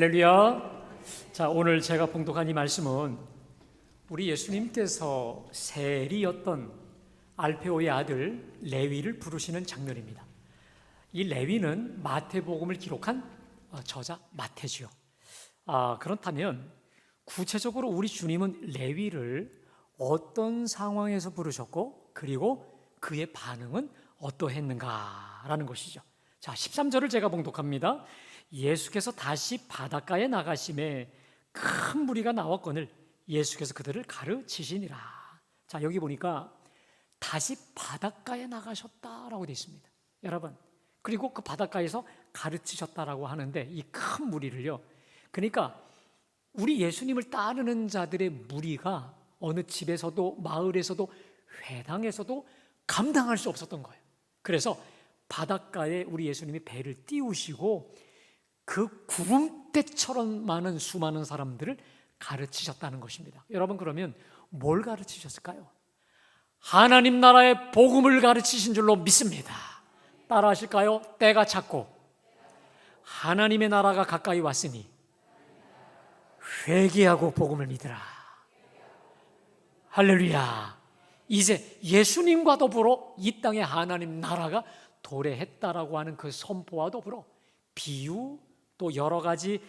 할렐루야. 자, 오늘 제가 봉독한 이 말씀은 우리 예수님께서 세리였던 알페오의 아들 레위를 부르시는 장면입니다. 이 레위는 마태복음을 기록한 저자 마태지요. 그렇다면 구체적으로 우리 주님은 레위를 어떤 상황에서 부르셨고 그리고 그의 반응은 어떠했는가라는 것이죠. 자, 13절을 제가 봉독합니다. 예수께서 다시 바닷가에 나가심에 큰 무리가 나왔거늘 예수께서 그들을 가르치시니라. 자, 여기 보니까 다시 바닷가에 나가셨다라고 되어 있습니다. 여러분, 그리고 그 바닷가에서 가르치셨다라고 하는데 이 큰 무리를요, 그러니까 우리 예수님을 따르는 자들의 무리가 어느 집에서도 마을에서도 회당에서도 감당할 수 없었던 거예요. 그래서 바닷가에 우리 예수님이 배를 띄우시고 그 구름대처럼 많은 수많은 사람들을 가르치셨다는 것입니다. 여러분, 그러면 뭘 가르치셨을까요? 하나님 나라의 복음을 가르치신 줄로 믿습니다. 따라 하실까요? 때가 찼고 하나님의 나라가 가까이 왔으니 회개하고 복음을 믿으라. 할렐루야. 이제 예수님과 더불어 이 땅에 하나님 나라가 도래했다라고 하는 그 선포와 더불어 비유 또 여러 가지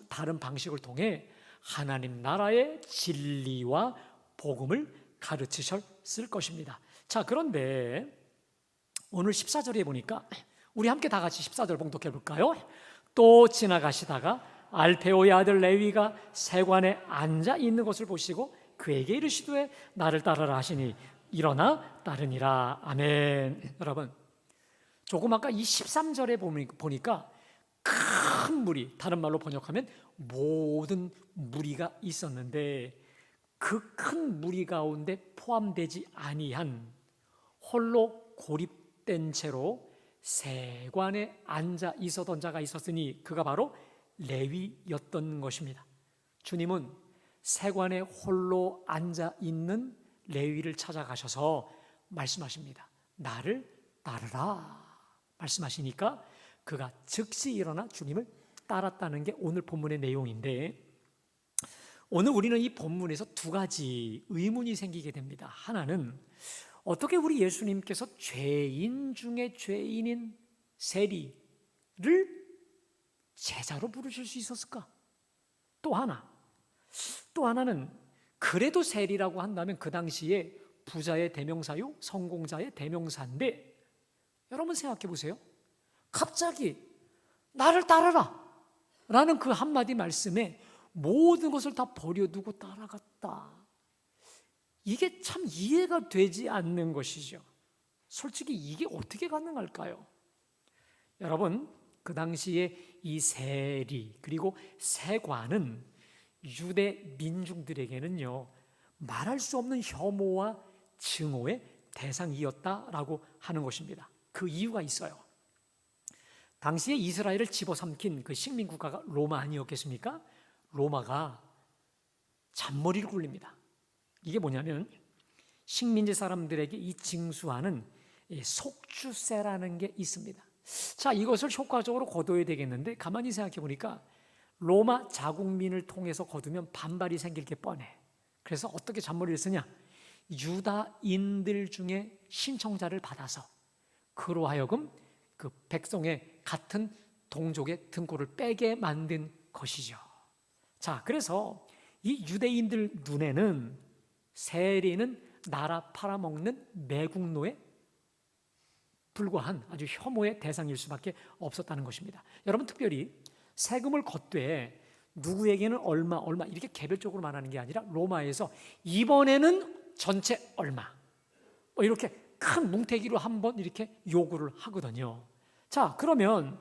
다른 방식을 통해 하나님 나라의 진리와 복음을 가르치셨을 것입니다. 자, 그런데 오늘 14절에 보니까 우리 함께 다 같이 14절 봉독해 볼까요? 또 지나가시다가 알페오의 아들 레위가 세관에 앉아 있는 것을 보시고 그에게 이르시되 나를 따르라 하시니 일어나 따르니라. 아멘. 여러분, 조금 아까 이 13절에 보니까 큰 무리, 다른 말로 번역하면 모든 무리가 있었는데 그 큰 무리 가운데 포함되지 아니한 홀로 고립된 채로 세관에 앉아 있었던 자가 있었으니 그가 바로 레위였던 것입니다. 주님은 세관에 홀로 앉아 있는 레위를 찾아가셔서 말씀하십니다. 나를 따르라 말씀하시니까 그가 즉시 일어나 주님을 따랐다는 게 오늘 본문의 내용인데, 오늘 우리는 이 본문에서 두 가지 의문이 생기게 됩니다. 하나는 어떻게 우리 예수님께서 죄인 중에 죄인인 세리를 제자로 부르실 수 있었을까? 또 하나는 그래도 세리라고 한다면 그 당시에 부자의 대명사요, 성공자의 대명사인데, 여러분 생각해 보세요. 갑자기 나를 따르라 라는 그 한마디 말씀에 모든 것을 다 버려두고 따라갔다. 이게 참 이해가 되지 않는 것이죠. 솔직히 이게 어떻게 가능할까요? 여러분, 그 당시에 이 세리 그리고 세관은 유대 민중들에게는요, 말할 수 없는 혐오와 증오의 대상이었다라고 하는 것입니다. 그 이유가 있어요. 당시에 이스라엘을 집어삼킨 그 식민 국가가 로마 아니었겠습니까? 로마가 잔머리를 굴립니다. 이게 뭐냐면 식민지 사람들에게 이 징수하는 속주세라는 게 있습니다. 자, 이것을 효과적으로 거둬야 되겠는데 가만히 생각해 보니까 로마 자국민을 통해서 거두면 반발이 생길 게 뻔해. 그래서 어떻게 잔머리를 쓰냐? 유다인들 중에 신청자를 받아서 그로 하여금 그 백성의 같은 동족의 등골을 빼게 만든 것이죠. 자, 그래서 이 유대인들 눈에는 세리는 나라 팔아먹는 매국노에 불과한 아주 혐오의 대상일 수밖에 없었다는 것입니다. 여러분, 특별히 세금을 걷되 누구에게는 얼마 이렇게 개별적으로 말하는 게 아니라 로마에서 이번에는 전체 얼마 이렇게 큰 뭉태기로 한번 이렇게 요구를 하거든요. 자, 그러면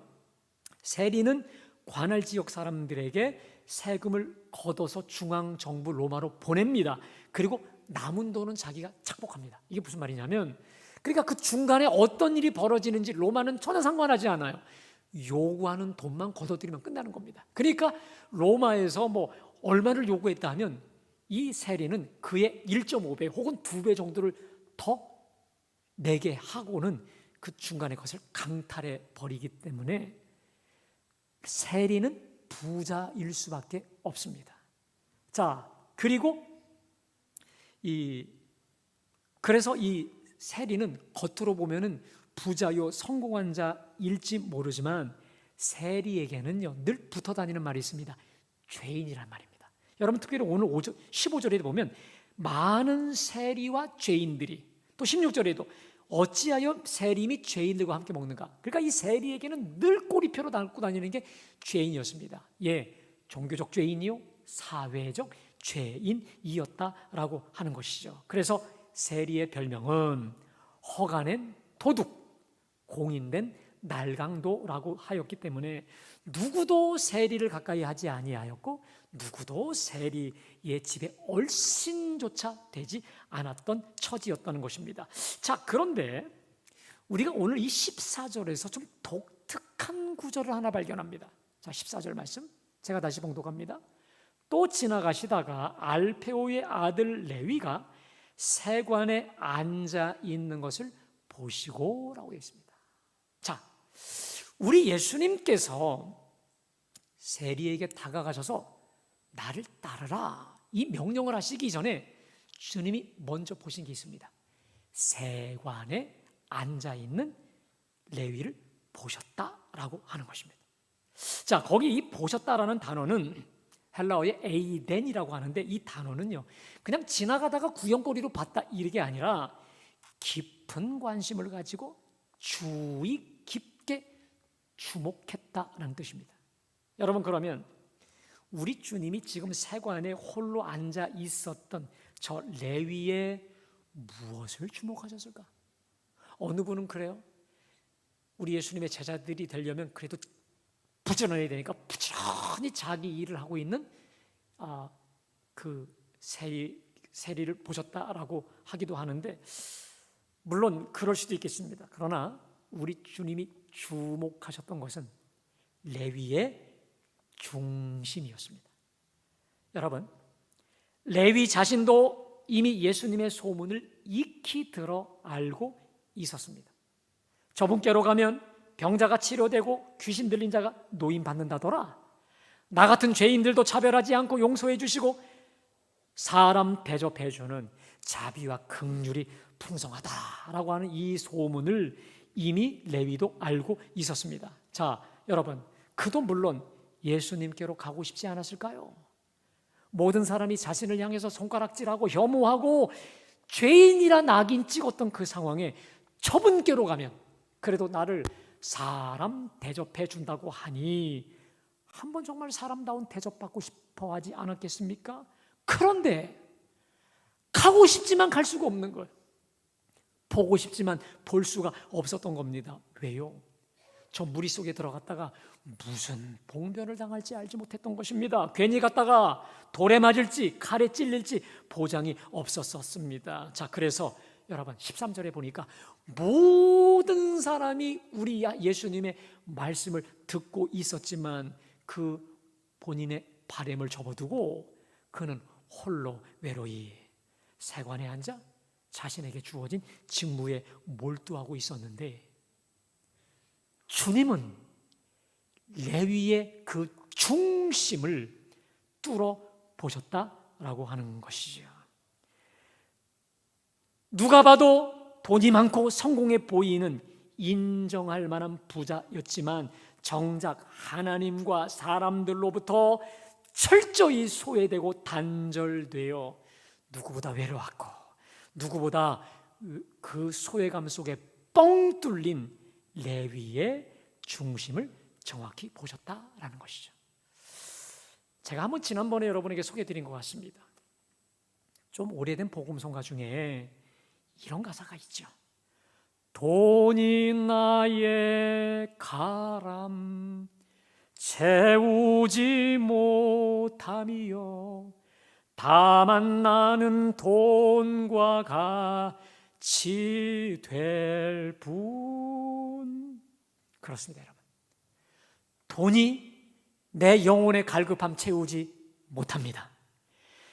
세리는 관할 지역 사람들에게 세금을 걷어서 중앙정부 로마로 보냅니다. 그리고 남은 돈은 자기가 착복합니다. 이게 무슨 말이냐면, 그러니까 그 중간에 어떤 일이 벌어지는지 로마는 전혀 상관하지 않아요. 요구하는 돈만 걷어들이면 끝나는 겁니다. 그러니까 로마에서 뭐 얼마를 요구했다 하면 이 세리는 그의 1.5배 혹은 2배 정도를 더 내게 하고는 그 중간에 것을 강탈해 버리기 때문에 세리는 부자일 수밖에 없습니다. 자, 그리고 그래서 이 세리는 겉으로 보면은 부자요 성공한 자일지 모르지만 세리에게는요 늘 붙어 다니는 말이 있습니다. 죄인이란 말입니다. 여러분 특별히 오늘 15절에 보면 많은 세리와 죄인들이, 또 16절에도 어찌하여 세리 및 죄인들과 함께 먹는가. 그러니까 이 세리에게는 늘 꼬리표로 담고 다니는 게 죄인이었습니다. 예, 종교적 죄인이요 사회적 죄인이었다라고 하는 것이죠. 그래서 세리의 별명은 허가낸 도둑, 공인된 날강도라고 하였기 때문에 누구도 세리를 가까이 하지 아니하였고 누구도 세리의 집에 얼씬조차 되지 않았던 처지였다는 것입니다. 자, 그런데 우리가 오늘 이 14절에서 좀 독특한 구절을 하나 발견합니다. 자, 14절 말씀 제가 다시 봉독합니다. 또 지나가시다가 알페오의 아들 레위가 세관에 앉아 있는 것을 보시고 라고 했습니다. 자, 우리 예수님께서 세리에게 다가가셔서 나를 따르라 이 명령을 하시기 전에 주님이 먼저 보신 게 있습니다. 세관에 앉아 있는 레위를 보셨다라고 하는 것입니다. 자, 거기 이 보셨다라는 단어는 헬라어의 에이덴이라고 하는데 이 단어는요 그냥 지나가다가 구경거리로 봤다 이게 아니라 깊은 관심을 가지고 주의 깊게 주목했다라는 뜻입니다. 여러분, 그러면 우리 주님이 지금 세관에 홀로 앉아 있었던 저 레위의 무엇을 주목하셨을까? 어느 분은 그래요. 우리 예수님의 제자들이 되려면 그래도 부지런해야 되니까 부지런히 자기 일을 하고 있는 그 세리를 보셨다라고 하기도 하는데 물론 그럴 수도 있겠습니다. 그러나 우리 주님이 주목하셨던 것은 레위의 중심이었습니다. 여러분, 레위 자신도 이미 예수님의 소문을 익히 들어 알고 있었습니다. 저분께로 가면 병자가 치료되고 귀신 들린 자가 노임 받는다더라. 나 같은 죄인들도 차별하지 않고 용서해 주시고 사람 대접해 주는 자비와 긍휼이 풍성하다라고 하는 이 소문을 이미 레위도 알고 있었습니다. 자, 여러분, 그도 물론 예수님께로 가고 싶지 않았을까요? 모든 사람이 자신을 향해서 손가락질하고 혐오하고 죄인이라 낙인 찍었던 그 상황에 저분께로 가면 그래도 나를 사람 대접해 준다고 하니 한번 정말 사람다운 대접받고 싶어 하지 않았겠습니까? 그런데 가고 싶지만 갈 수가 없는 거예요. 보고 싶지만 볼 수가 없었던 겁니다. 왜요? 저 무리 속에 들어갔다가 무슨 봉변을 당할지 알지 못했던 것입니다. 괜히 갔다가 돌에 맞을지 칼에 찔릴지 보장이 없었습니다. 자, 그래서 여러분 13절에 보니까 모든 사람이 우리 예수님의 말씀을 듣고 있었지만 그 본인의 바램을 접어두고 그는 홀로 외로이 세관에 앉아 자신에게 주어진 직무에 몰두하고 있었는데 주님은 레위의 그 중심을 뚫어 보셨다라고 하는 것이죠. 누가 봐도 돈이 많고 성공해 보이는 인정할 만한 부자였지만 정작 하나님과 사람들로부터 철저히 소외되고 단절되어 누구보다 외로웠고 누구보다 그 소외감 속에 뻥 뚫린 레위의 중심을 정확히 보셨다라는 것이죠. 제가 한번 지난번에 여러분에게 소개해드린 것 같습니다. 좀 오래된 복음성가 중에 이런 가사가 있죠. 돈이 나의 가람 채우지 못함이요 다만 나는 돈과 같이 될 뿐. 그렇습니다, 여러분. 돈이 내 영혼의 갈급함 채우지 못합니다.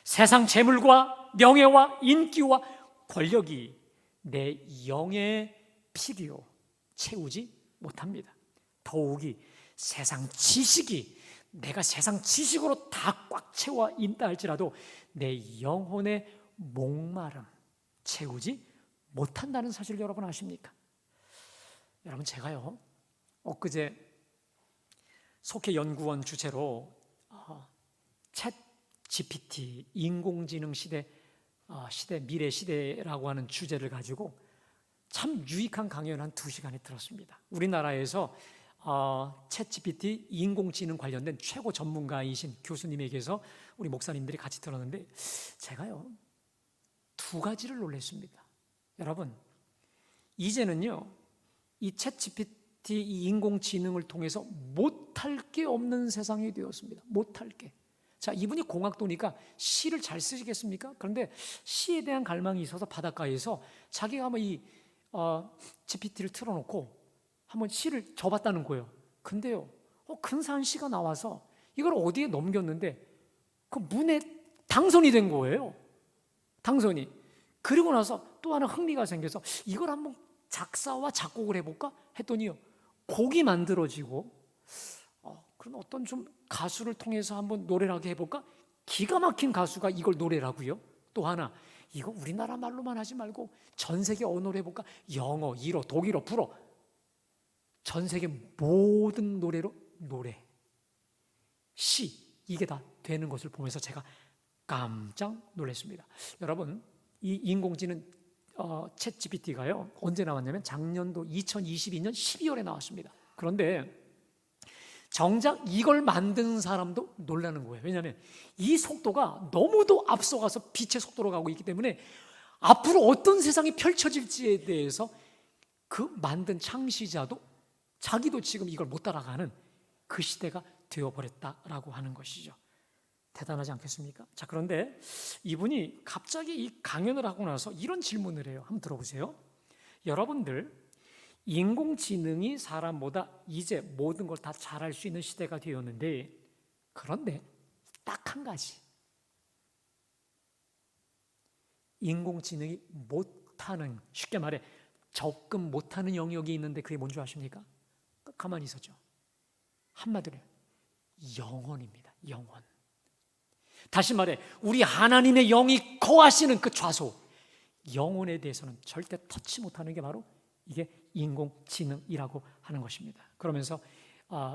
세상 재물과 명예와 인기와 권력이 내 영의 필요 채우지 못합니다. 더욱이 세상 지식이 내가 세상 지식으로 다 꽉 채워 있다 할지라도 내 영혼의 목마름 채우지 못한다는 사실을 여러분 아십니까? 여러분, 제가요 엊그제 속회연구원 주제로 챗 GPT 인공지능 시대 미래 시대라고 하는 주제를 가지고 참 유익한 강연을 한 2시간에 들었습니다. 우리나라에서 챗 GPT 인공지능 관련된 최고 전문가이신 교수님에게서 우리 목사님들이 같이 들었는데 제가요 2가지를 놀랐습니다. 여러분, 이제는요 이 챗 GPT 이 인공지능을 통해서 못할 게 없는 세상이 되었습니다. 못할 게. 자, 이분이 공학도니까 시를 잘 쓰시겠습니까? 그런데 시에 대한 갈망이 있어서 바닷가에서 자기가 한번 이 GPT를 틀어놓고 한번 시를 접었다는 거예요. 근데요 근사한 시가 나와서 이걸 어디에 넘겼는데 그 문에 당선이 된 거예요. 당선이. 그리고 나서 또 하나 흥미가 생겨서 이걸 한번 작사와 작곡을 해볼까 했더니요 곡이 만들어지고 그럼 어떤 좀 가수를 통해서 한번 노래를 하게 해볼까? 기가 막힌 가수가 이걸 노래라고요. 또 하나, 이거 우리나라 말로만 하지 말고 전 세계 언어로 해볼까? 영어, 일어, 독일어, 불어, 전 세계 모든 노래로 노래, 시, 이게 다 되는 것을 보면서 제가 깜짝 놀랐습니다. 여러분, 이 인공지능 챗 GPT가요 언제 나왔냐면 작년도 2022년 12월에 나왔습니다. 그런데 정작 이걸 만든 사람도 놀라는 거예요. 왜냐하면 이 속도가 너무도 앞서가서 빛의 속도로 가고 있기 때문에 앞으로 어떤 세상이 펼쳐질지에 대해서 그 만든 창시자도 자기도 지금 이걸 못 따라가는 그 시대가 되어버렸다라고 하는 것이죠. 대단하지 않겠습니까? 자, 그런데 이분이 갑자기 이 강연을 하고 나서 이런 질문을 해요. 한번 들어보세요. 여러분들, 인공지능이 사람보다 이제 모든 걸 다 잘할 수 있는 시대가 되었는데, 그런데 딱 한 가지, 인공지능이 못하는, 쉽게 말해 접근 못하는 영역이 있는데 그게 뭔지 아십니까? 가만히 있었죠. 한마디로 영혼입니다. 영혼. 다시 말해 우리 하나님의 영이 거하시는 그 좌소, 영혼에 대해서는 절대 터치 못하는 게 바로 이게 인공지능이라고 하는 것입니다. 그러면서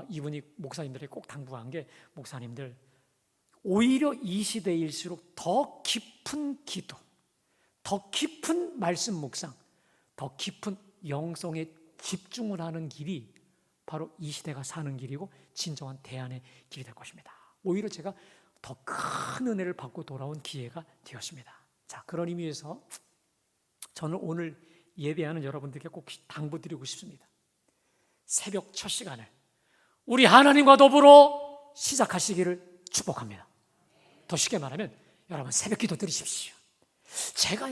이분이 목사님들에게 꼭 당부한 게, 목사님들 오히려 이 시대일수록 더 깊은 기도, 더 깊은 말씀 묵상, 더 깊은 영성에 집중을 하는 길이 바로 이 시대가 사는 길이고 진정한 대안의 길이 될 것입니다. 오히려 제가 더 큰 은혜를 받고 돌아온 기회가 되었습니다. 자, 그런 의미에서 저는 오늘 예배하는 여러분들께 꼭 당부드리고 싶습니다. 새벽 첫 시간을 우리 하나님과 더불어 시작하시기를 축복합니다. 더 쉽게 말하면 여러분 새벽 기도 드리십시오. 제가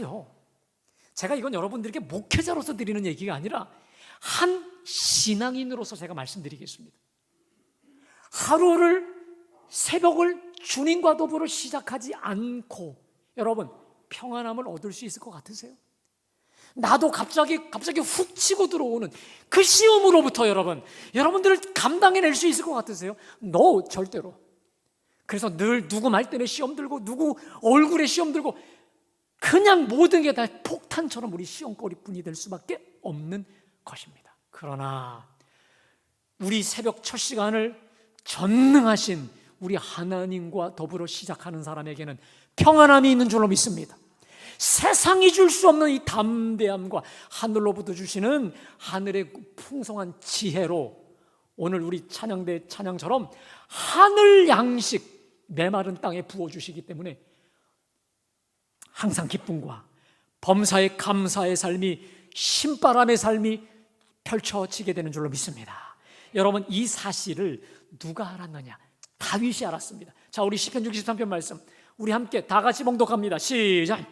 이건 여러분들에게 목회자로서 드리는 얘기가 아니라 한 신앙인으로서 제가 말씀드리겠습니다. 하루를, 새벽을 주님과 더불어 시작하지 않고 여러분 평안함을 얻을 수 있을 것 같으세요? 나도 갑자기 훅 치고 들어오는 그 시험으로부터 여러분들을 감당해낼 수 있을 것 같으세요? No, 절대로. 그래서 늘 누구 말 때문에 시험 들고 누구 얼굴에 시험 들고 그냥 모든 게 다 폭탄처럼 우리 시험거리뿐이 될 수밖에 없는 것입니다. 그러나 우리 새벽 첫 시간을 전능하신 우리 하나님과 더불어 시작하는 사람에게는 평안함이 있는 줄로 믿습니다. 세상이 줄 수 없는 이 담대함과 하늘로부터 주시는 하늘의 풍성한 지혜로 오늘 우리 찬양대 찬양처럼 하늘 양식 메마른 땅에 부어주시기 때문에 항상 기쁨과 범사에 감사의 삶이, 신바람의 삶이 펼쳐지게 되는 줄로 믿습니다. 여러분, 이 사실을 누가 알았느냐? 다윗이 알았습니다. 자, 우리 시편 63편 말씀 우리 함께 다 같이 봉독합니다. 시작.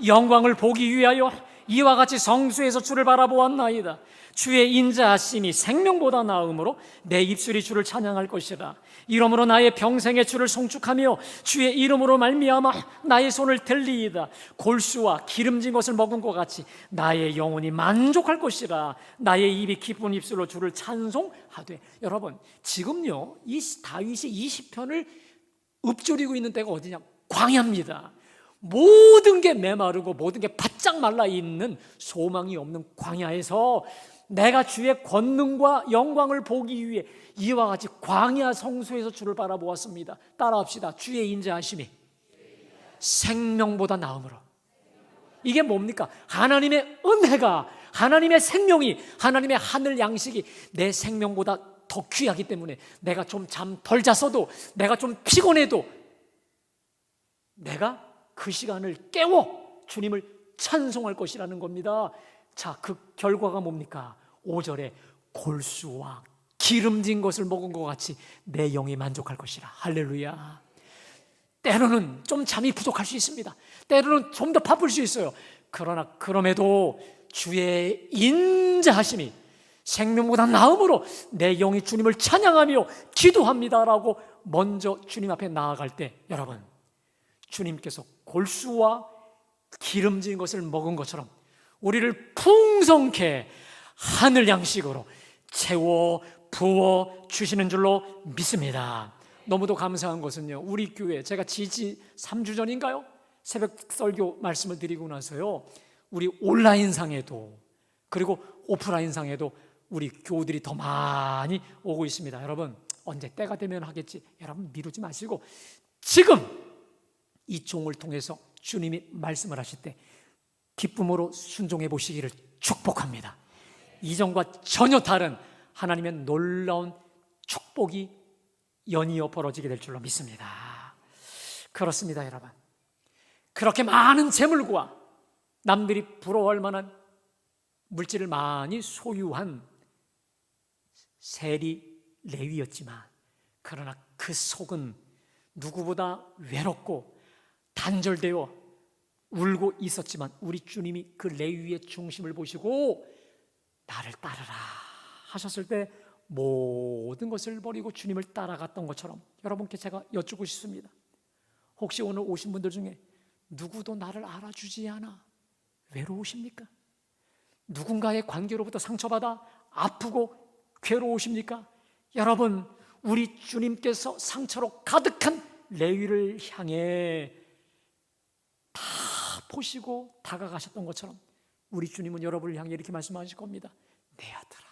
영광을 보기 위하여 이와 같이 성수에서 주를 바라보았나이다. 주의 인자하심이 생명보다 나음으로 내 입술이 주를 찬양할 것이라. 이러므로 나의 평생에 주를 송축하며 주의 이름으로 말미암아 나의 손을 들리이다. 골수와 기름진 것을 먹은 것 같이 나의 영혼이 만족할 것이라. 나의 입이 기쁜 입술로 주를 찬송하되. 여러분, 지금요 이 다윗이 이 시편을 읊조리고 있는 때가 어디냐? 광야입니다. 모든 게 메마르고 모든 게 바짝 말라 있는 소망이 없는 광야에서 내가 주의 권능과 영광을 보기 위해 이와 같이 광야 성소에서 주를 바라보았습니다. 따라합시다. 주의 인자하심이 생명보다 나음으로. 이게 뭡니까? 하나님의 은혜가, 하나님의 생명이, 하나님의 하늘 양식이 내 생명보다 더 귀하기 때문에 내가 좀 잠 덜 잤어도, 내가 좀 피곤해도 내가 그 시간을 깨워 주님을 찬송할 것이라는 겁니다. 자, 그 결과가 뭡니까? 5절에 골수와 기름진 것을 먹은 것 같이 내 영이 만족할 것이라. 할렐루야. 때로는 좀 잠이 부족할 수 있습니다. 때로는 좀 더 바쁠 수 있어요. 그러나 그럼에도 주의 인자하심이 생명보다 나음으로 내 영이 주님을 찬양하며 기도합니다라고 먼저 주님 앞에 나아갈 때, 여러분, 주님께서 골수와 기름진 것을 먹은 것처럼 우리를 풍성케 하늘 양식으로 채워 부어 주시는 줄로 믿습니다. 너무도 감사한 것은요, 우리 교회, 제가 지지 3주 전인가요? 새벽 설교 말씀을 드리고 나서요, 우리 온라인상에도 그리고 오프라인상에도 우리 교우들이 더 많이 오고 있습니다. 여러분, 언제 때가 되면 하겠지, 여러분 미루지 마시고 지금 이 종을 통해서 주님이 말씀을 하실 때 기쁨으로 순종해 보시기를 축복합니다. 이전과 전혀 다른 하나님의 놀라운 축복이 연이어 벌어지게 될 줄로 믿습니다. 그렇습니다, 여러분. 그렇게 많은 재물과 남들이 부러워할 만한 물질을 많이 소유한 세리 레위였지만, 그러나 그 속은 누구보다 외롭고 단절되어 울고 있었지만 우리 주님이 그 레위의 중심을 보시고 나를 따르라 하셨을 때 모든 것을 버리고 주님을 따라갔던 것처럼, 여러분께 제가 여쭙고 싶습니다. 혹시 오늘 오신 분들 중에 누구도 나를 알아주지 않아 외로우십니까? 누군가의 관계로부터 상처받아 아프고 괴로우십니까? 여러분, 우리 주님께서 상처로 가득한 레위를 향해 다 보시고 다가가셨던 것처럼 우리 주님은 여러분을 향해 이렇게 말씀하실 겁니다. 내 아들아,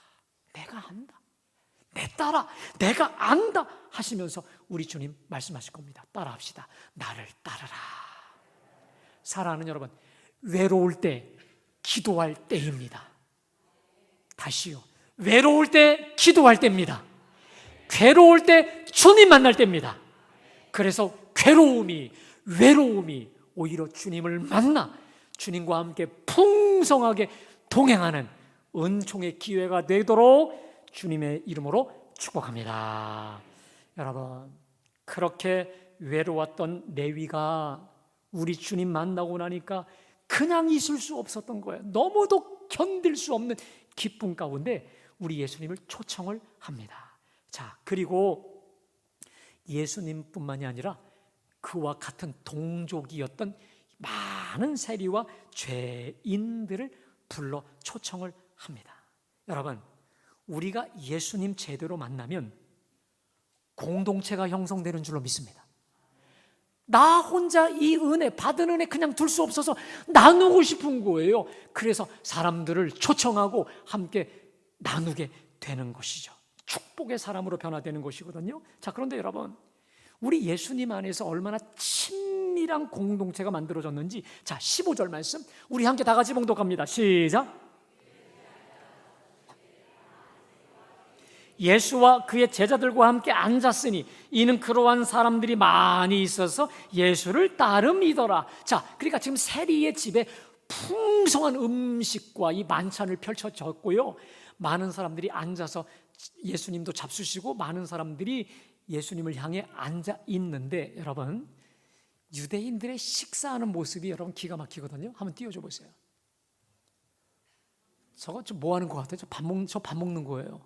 내가 안다. 내 딸아, 내가 안다 하시면서 우리 주님 말씀하실 겁니다. 따라합시다. 나를 따르라. 사랑하는 여러분, 외로울 때 기도할 때입니다. 다시요, 외로울 때 기도할 때입니다. 괴로울 때 주님 만날 때입니다. 그래서 외로움이 오히려 주님을 만나 주님과 함께 풍성하게 동행하는 은총의 기회가 되도록 주님의 이름으로 축복합니다. 여러분, 그렇게 외로웠던 레위가 우리 주님 만나고 나니까 그냥 있을 수 없었던 거예요. 너무도 견딜 수 없는 기쁨 가운데 우리 예수님을 초청을 합니다. 자, 그리고 예수님뿐만이 아니라 그와 같은 동족이었던 많은 세리와 죄인들을 불러 초청을 합니다. 여러분, 우리가 예수님 제대로 만나면 공동체가 형성되는 줄로 믿습니다. 나 혼자 이 은혜, 받은 은혜 그냥 둘 수 없어서 나누고 싶은 거예요. 그래서 사람들을 초청하고 함께 나누게 되는 것이죠. 축복의 사람으로 변화되는 것이거든요. 자, 그런데 여러분, 우리 예수님 안에서 얼마나 친밀한 공동체가 만들어졌는지, 자, 15절 말씀 우리 함께 다 같이 봉독합니다. 시작. 예수와 그의 제자들과 함께 앉았으니 이는 그러한 사람들이 많이 있어서 예수를 따름이더라. 자, 그러니까 지금 세리의 집에 풍성한 음식과 이 만찬을 펼쳐졌고요, 많은 사람들이 앉아서 예수님도 잡수시고 많은 사람들이 예수님을 향해 앉아 있는데, 여러분, 유대인들의 식사하는 모습이 여러분 기가 막히거든요. 한번 띄워줘 보세요. 저거 좀 뭐 하는 것 같아요? 저 밥 먹는 거예요.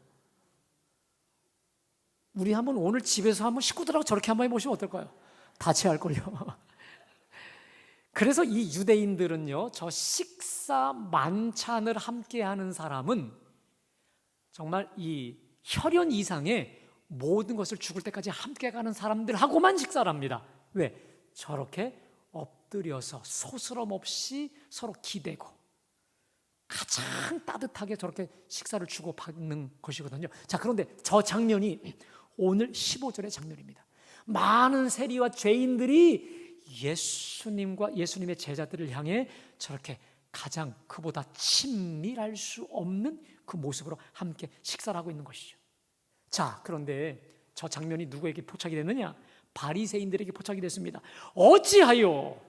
우리 한번 오늘 집에서 한번 식구들하고 저렇게 한번 해보시면 어떨까요? 다 체할걸요. 그래서 이 유대인들은요, 저 식사 만찬을 함께 하는 사람은 정말 이 혈연 이상의 모든 것을 죽을 때까지 함께 가는 사람들하고만 식사를 합니다. 왜? 저렇게 엎드려서 소스럼 없이 서로 기대고 가장 따뜻하게 저렇게 식사를 주고받는 것이거든요. 자, 그런데 저 장면이 오늘 15절의 장면입니다. 많은 세리와 죄인들이 예수님과 예수님의 제자들을 향해 저렇게 가장 그보다 친밀할 수 없는 그 모습으로 함께 식사를 하고 있는 것이죠. 자, 그런데 저 장면이 누구에게 포착이 됐느냐? 바리새인들에게 포착이 됐습니다. 어찌하여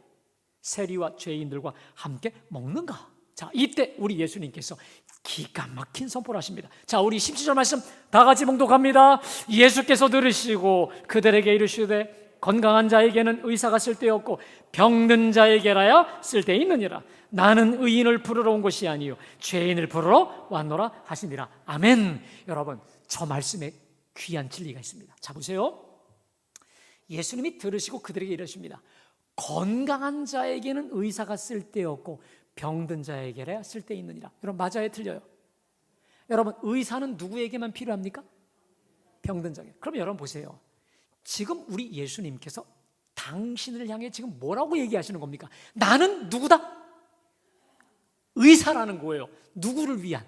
세리와 죄인들과 함께 먹는가? 자, 이때 우리 예수님께서 기가 막힌 선포를 하십니다. 자, 우리 17절 말씀 다 같이 봉독합니다. 예수께서 들으시고 그들에게 이르시되 건강한 자에게는 의사가 쓸데없고 병든 자에게라야 쓸데있느니라. 나는 의인을 부르러 온 것이 아니요 죄인을 부르러 왔노라 하시니라. 아멘. 여러분, 저 말씀에 귀한 진리가 있습니다. 자, 보세요. 예수님이 들으시고 그들에게 이러십니다. 건강한 자에게는 의사가 쓸데없고 병든 자에게라야 쓸데있느니라. 여러분, 맞아요, 틀려요? 여러분, 의사는 누구에게만 필요합니까? 병든 자에게. 그럼 여러분 보세요. 지금 우리 예수님께서 당신을 향해 지금 뭐라고 얘기하시는 겁니까? 나는 누구다? 의사라는 거예요. 누구를 위한?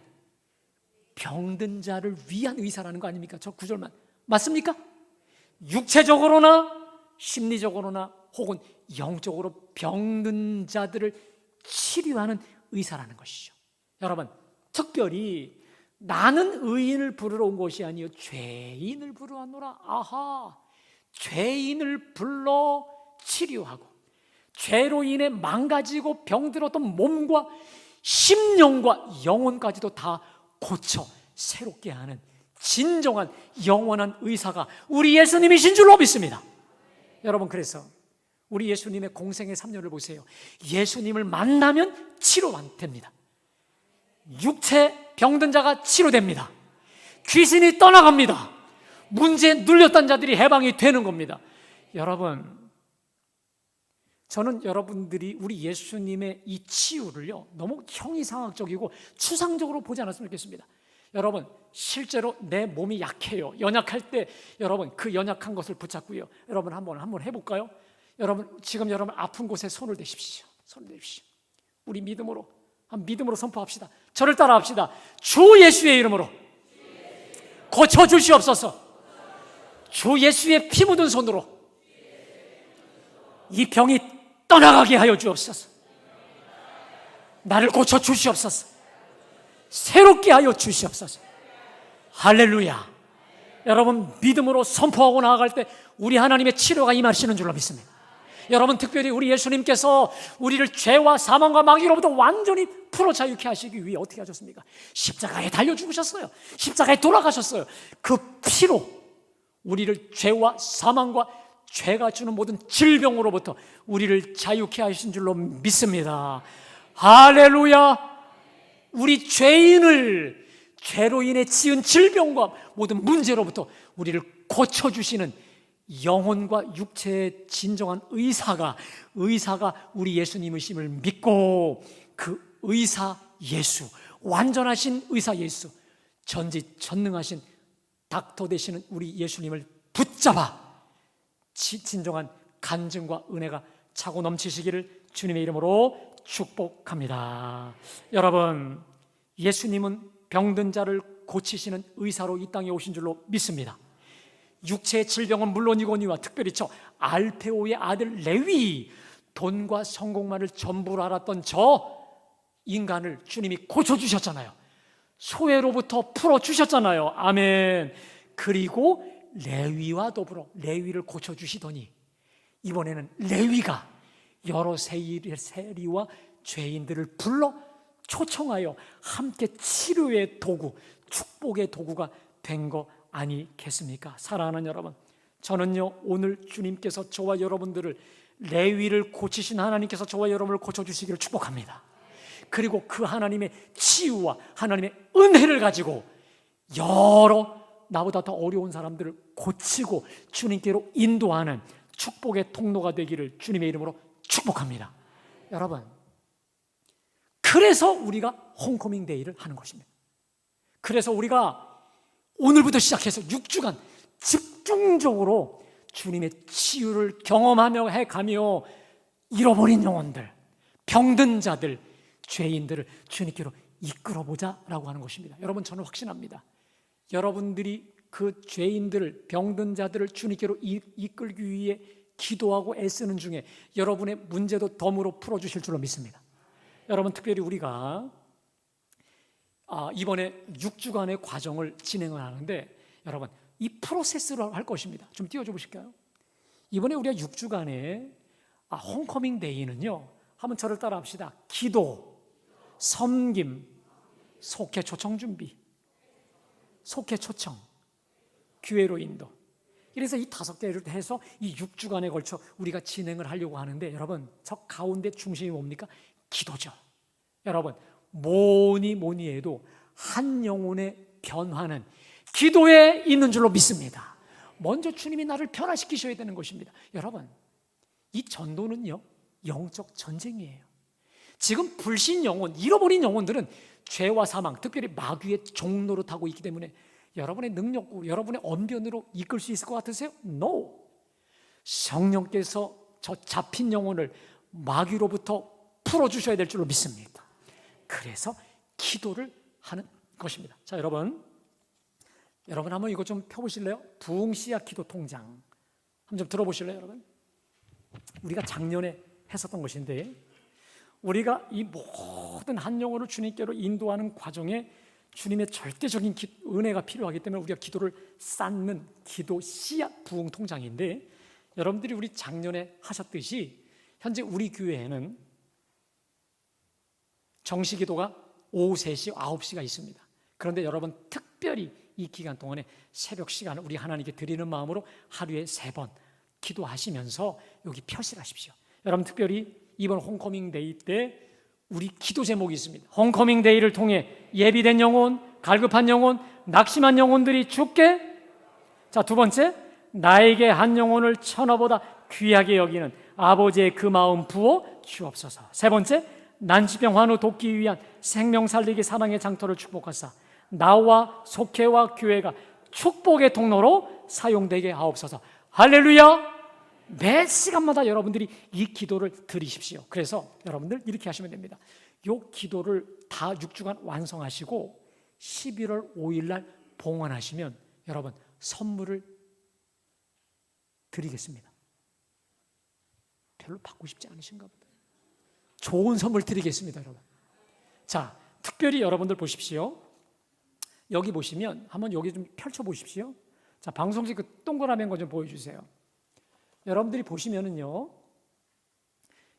병든 자를 위한 의사라는 거 아닙니까? 저 구절만 맞습니까? 육체적으로나 심리적으로나 혹은 영적으로 병든 자들을 치료하는 의사라는 것이죠. 여러분, 특별히 나는 의인을 부르러 온 것이 아니요 죄인을 부르러 왔노라. 아하, 죄인을 불러 치료하고 죄로 인해 망가지고 병들었던 몸과 심령과 영혼까지도 다 고쳐 새롭게 하는 진정한 영원한 의사가 우리 예수님이신 줄로 믿습니다. 여러분, 그래서 우리 예수님의 공생의 3년을 보세요. 예수님을 만나면 치료됩니다. 육체 병든 자가 치료됩니다. 귀신이 떠나갑니다. 문제에 눌렸던 자들이 해방이 되는 겁니다. 여러분, 저는 여러분들이 우리 예수님의 이 치유를요 너무 형이상학적이고 추상적으로 보지 않았으면 좋겠습니다. 여러분, 실제로 내 몸이 약해요. 연약할 때 여러분 그 연약한 것을 붙잡고요. 여러분 한번 해볼까요? 여러분, 지금 여러분 아픈 곳에 손을 대십시오. 손을 대십시오. 우리 믿음으로 선포합시다. 저를 따라합시다. 주 예수의 이름으로 고쳐주시옵소서. 주 예수의 피 묻은 손으로 이 병이 떠나가게 하여 주옵소서. 나를 고쳐주시옵소서. 새롭게 하여 주시옵소서. 할렐루야. 여러분, 믿음으로 선포하고 나아갈 때 우리 하나님의 치료가 임하시는 줄로 믿습니다. 여러분, 특별히 우리 예수님께서 우리를 죄와 사망과 마귀로부터 완전히 풀어 자유케 하시기 위해 어떻게 하셨습니까? 십자가에 달려 죽으셨어요. 십자가에 돌아가셨어요. 그 피로 우리를 죄와 사망과 죄가 주는 모든 질병으로부터 우리를 자유케 하신 줄로 믿습니다. 할렐루야. 우리 죄인을 죄로 인해 지은 질병과 모든 문제로부터 우리를 고쳐주시는 영혼과 육체의 진정한 의사가 우리 예수님이심을 믿고 그 의사 예수, 완전하신 의사 예수, 전지전능하신 닥터 되시는 우리 예수님을 붙잡아 진정한 간증과 은혜가 차고 넘치시기를 주님의 이름으로 축복합니다. 여러분, 예수님은 병든 자를 고치시는 의사로 이 땅에 오신 줄로 믿습니다. 육체의 질병은 물론이거니와 특별히 저 알페오의 아들 레위, 돈과 성공만을 전부로 알았던 저 인간을 주님이 고쳐주셨잖아요. 소외로부터 풀어주셨잖아요. 아멘. 그리고 레위와 더불어 레위를 고쳐주시더니 이번에는 레위가 여러 세리와 죄인들을 불러 초청하여 함께 치료의 도구, 축복의 도구가 된 거 아니겠습니까? 사랑하는 여러분, 저는요 오늘 주님께서 저와 여러분들을, 레위를 고치신 하나님께서 저와 여러분을 고쳐주시기를 축복합니다. 그리고 그 하나님의 치유와 하나님의 은혜를 가지고 여러 나보다 더 어려운 사람들을 고치고 주님께로 인도하는 축복의 통로가 되기를 주님의 이름으로 축복합니다. 여러분, 그래서 우리가 홈커밍 데이를 하는 것입니다. 그래서 우리가 오늘부터 시작해서 6주간 집중적으로 주님의 치유를 경험하며 해가며 잃어버린 영혼들, 병든 자들, 죄인들을 주님께로 이끌어보자라고 하는 것입니다. 여러분, 저는 확신합니다. 여러분들이 그 죄인들을, 병든 자들을 주님께로 이끌기 위해 기도하고 애쓰는 중에 여러분의 문제도 덤으로 풀어주실 줄로 믿습니다. 여러분, 특별히 우리가 이번에 6주간의 과정을 진행을 하는데 여러분, 이 프로세스를 할 것입니다. 좀 띄워줘 보실까요? 이번에 우리가 6주간의 홈커밍 데이는요, 한번 저를 따라 합시다. 기도, 섬김, 속회 초청 준비, 속회 초청, 교회로 인도. 그래서 이 5개를 해서 이 6주간에 걸쳐 우리가 진행을 하려고 하는데 여러분, 저 가운데 중심이 뭡니까? 기도죠. 여러분, 뭐니 해도 한 영혼의 변화는 기도에 있는 줄로 믿습니다. 먼저 주님이 나를 변화시키셔야 되는 것입니다. 여러분, 이 전도는요, 영적 전쟁이에요. 지금 불신 영혼, 잃어버린 영혼들은 죄와 사망, 특별히 마귀의 종로로 타고 있기 때문에 여러분의 능력으로, 여러분의 언변으로 이끌 수 있을 것 같으세요? No. 성령께서 저 잡힌 영혼을 마귀로부터 풀어주셔야 될 줄로 믿습니다. 그래서 기도를 하는 것입니다. 자, 여러분 한번 이거 좀 펴보실래요? 부흥씨앗 기도 통장 한번 좀 들어보실래요, 여러분? 우리가 작년에 했었던 것인데, 우리가 이 모든 한 영혼을 주님께로 인도하는 과정에 주님의 절대적인 은혜가 필요하기 때문에 우리가 기도를 쌓는 기도 씨앗 부흥 통장인데, 여러분들이 우리 작년에 하셨듯이 현재 우리 교회에는 정시 기도가 오후 3시, 9시가 있습니다. 그런데 여러분, 특별히 이 기간 동안에 새벽 시간을 우리 하나님께 드리는 마음으로 하루에 3번 기도하시면서 여기 표시하십시오. 여러분, 특별히 이번 홈커밍 데이 때 우리 기도 제목이 있습니다. 홈커밍 데이를 통해 예비된 영혼, 갈급한 영혼, 낙심한 영혼들이 죽게. 자, 2번째, 나에게 한 영혼을 천하보다 귀하게 여기는 아버지의 그 마음 부어 주옵소서. 3번째, 난치병 환우 돕기 위한 생명 살리기 사랑의 장터를 축복하사 나와 속회와 교회가 축복의 통로로 사용되게 하옵소서. 할렐루야. 매 시간마다 여러분들이 이 기도를 드리십시오. 그래서 여러분들 이렇게 하시면 됩니다. 이 기도를 다 6주간 완성하시고 11월 5일 날 봉헌하시면 여러분 선물을 드리겠습니다. 별로 받고 싶지 않으신가 보다. 좋은 선물 드리겠습니다, 여러분. 자, 특별히 여러분들 보십시오. 여기 보시면 한번 여기 좀 펼쳐 보십시오. 자, 방송직 그 동그라미 거 좀 보여주세요. 여러분들이 보시면은요,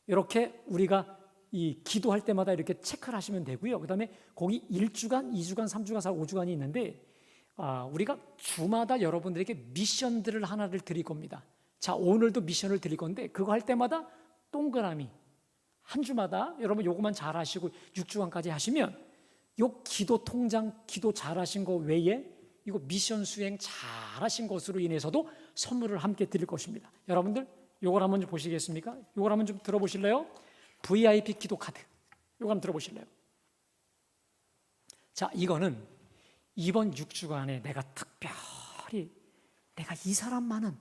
이렇게 우리가 이 기도할 때마다 이렇게 체크를 하시면 되고요. 그 다음에 거기 1주간, 2주간, 3주간, 4, 5주간이 있는데 우리가 주마다 여러분들에게 미션들을 하나를 드릴 겁니다. 자, 오늘도 미션을 드릴 건데 그거 할 때마다 동그라미 한 주마다 여러분 요거만 잘 하시고 6주간까지 하시면 요 기도 통장 기도 잘 하신 거 외에 이거 미션 수행 잘 하신 것으로 인해서도 선물을 함께 드릴 것입니다. 여러분들 요걸 한번 좀 보시겠습니까? 요걸 한번 좀 들어보실래요? VIP 기도 카드 요거 한번 들어보실래요? 자, 이거는 이번 6주간에 내가 특별히 내가 이 사람만은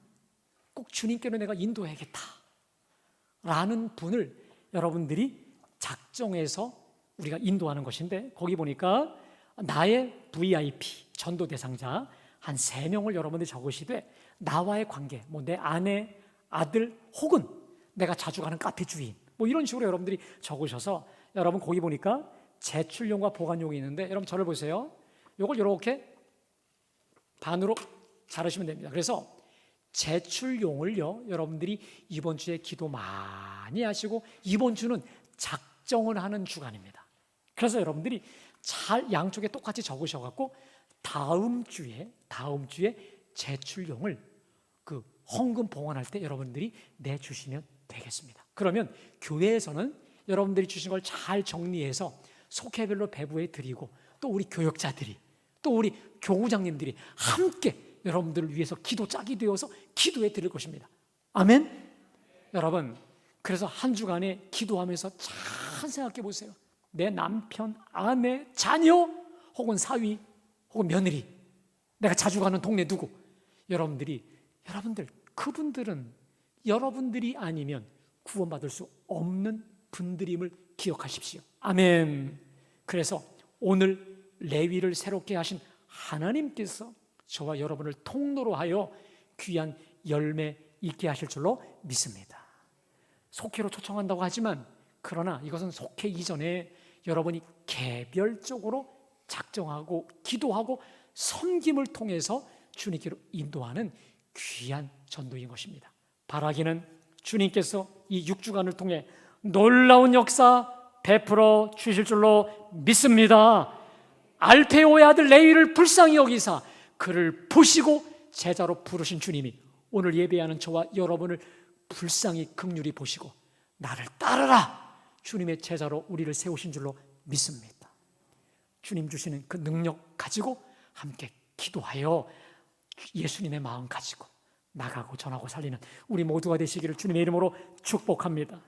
꼭 주님께로 내가 인도해야겠다 라는 분을 여러분들이 작정해서 우리가 인도하는 것인데, 거기 보니까 나의 VIP 전도 대상자 한 3명을 여러분들이 적으시되 나와의 관계, 뭐 내 아내, 아들 혹은 내가 자주 가는 카페 주인 뭐 이런 식으로 여러분들이 적으셔서 여러분 거기 보니까 제출용과 보관용이 있는데 여러분 저를 보세요. 이걸 이렇게 반으로 자르시면 됩니다. 그래서 제출용을요 여러분들이 이번 주에 기도 많이 하시고 이번 주는 작정을 하는 주간입니다. 그래서 여러분들이 잘 양쪽에 똑같이 적으셔갖고 다음 주에 제출용을 그 헌금 봉헌할 때 여러분들이 내주시면 되겠습니다. 그러면 교회에서는 여러분들이 주신 걸 잘 정리해서 속회별로 배부해 드리고, 또 우리 교역자들이, 또 우리 교구장님들이 함께 여러분들을 위해서 기도 짝이 되어서 기도해 드릴 것입니다. 아멘. 여러분, 그래서 한 주간에 기도하면서 잘 생각해 보세요. 내 남편, 아내, 자녀, 혹은 사위, 혹은 며느리, 내가 자주 가는 동네 누구, 여러분들, 그분들은 여러분들이 아니면 구원받을 수 없는 분들임을 기억하십시오. 아멘. 그래서 오늘 레위를 새롭게 하신 하나님께서 저와 여러분을 통로로 하여 귀한 열매 있게 하실 줄로 믿습니다. 속회로 초청한다고 하지만, 그러나 이것은 속회 이전에 여러분이 개별적으로 작정하고 기도하고 섬김을 통해서 주님께로 인도하는 귀한 전도인 것입니다. 바라기는 주님께서 이 6주간을 통해 놀라운 역사 베풀어 주실 줄로 믿습니다. 알페오의 아들 레위를 불쌍히 여기사 그를 보시고 제자로 부르신 주님이 오늘 예배하는 저와 여러분을 불쌍히 긍휼히 보시고 나를 따르라, 주님의 제자로 우리를 세우신 줄로 믿습니다. 주님 주시는 그 능력 가지고 함께 기도하여 예수님의 마음 가지고 나가고 전하고 살리는 우리 모두가 되시기를 주님의 이름으로 축복합니다.